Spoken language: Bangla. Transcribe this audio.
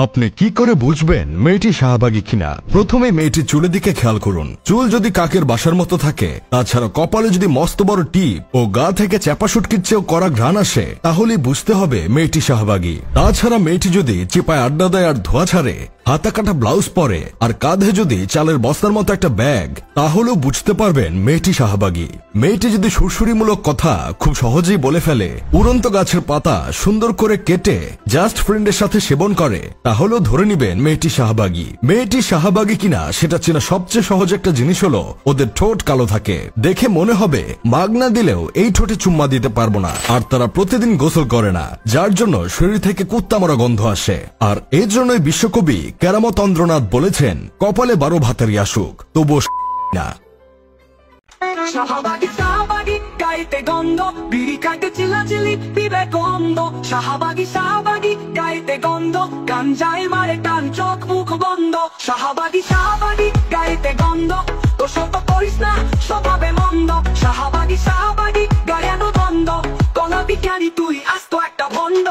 আপনি কি করে বুঝবেন মেয়েটি শাহবাগী কিনা? প্রথমে মেয়েটির চুলের দিকে খেয়াল করুন। চুল যদি কাকের বাসার মতো থাকে, তাছাড়া কপালে যদি মস্ত বড় টিপ ও গা থেকে চাপা সুটকির চেয়েও কড়া ঘ্রাণ আসে, তাহলে বুঝতে হবে মেয়েটি শাহবাগী। তাছাড়া মেয়েটি যদি চিপায় আড্ডা দেয় আর ধোয়া ছাড়ে, হাতা কাটা ব্লাউজ পরে আর কাঁধে যদি চালের বস্তার মতো একটা ব্যাগ, তাহলেও বুঝতে পারবেন মেয়েটি শাহবাগী। মেয়েটি যদি সুরসুরিমূলক কথা খুব সহজেই বলে ফেলে, উড়ন্ত গাছের পাতা সুন্দর করে কেটে জাস্ট ফ্রেন্ডের সাথে সেবন করে, তাহলেও ধরে নিবেন মেয়েটি শাহবাগী। মেয়েটি শাহবাগী কিনা সেটা চেনা সবচেয়ে সহজ একটা জিনিস হলো ওদের ঠোঁট কালো থাকে। দেখে মনে হবে মাগনা দিলেও এই ঠোঁটে চুম্মা দিতে পারবো না। আর তারা প্রতিদিন গোসল করে না, যার জন্য শরীর থেকে কুত্তা মারা গন্ধ আসে। আর এর জন্যই বিশ্বকবি কেরামত অন্দ্রনাথ বলেছেন, কপালে 12 ভাতারি আসুক, তবুও না। শাহবাগী শাহবাগী গাইতে গন্ধ, বিড়ি খাইতে চিল্লাচিল্লি পিবে গন্ধ। শাহবাগী শাহবাগী গাইতে গন্ধ, গাঞ্জায় মারে টান চোখ মুখ বন্ধ। শাহবাগী শাহবাগী গাইতে গন্ধ, তো শত করিস না স্বভাবে মন্দ। শাহবাগী শাহবাগী গায়ানো বন্ধ, কলা বিজ্ঞানী তুই আস্ত একটা বন্ধ।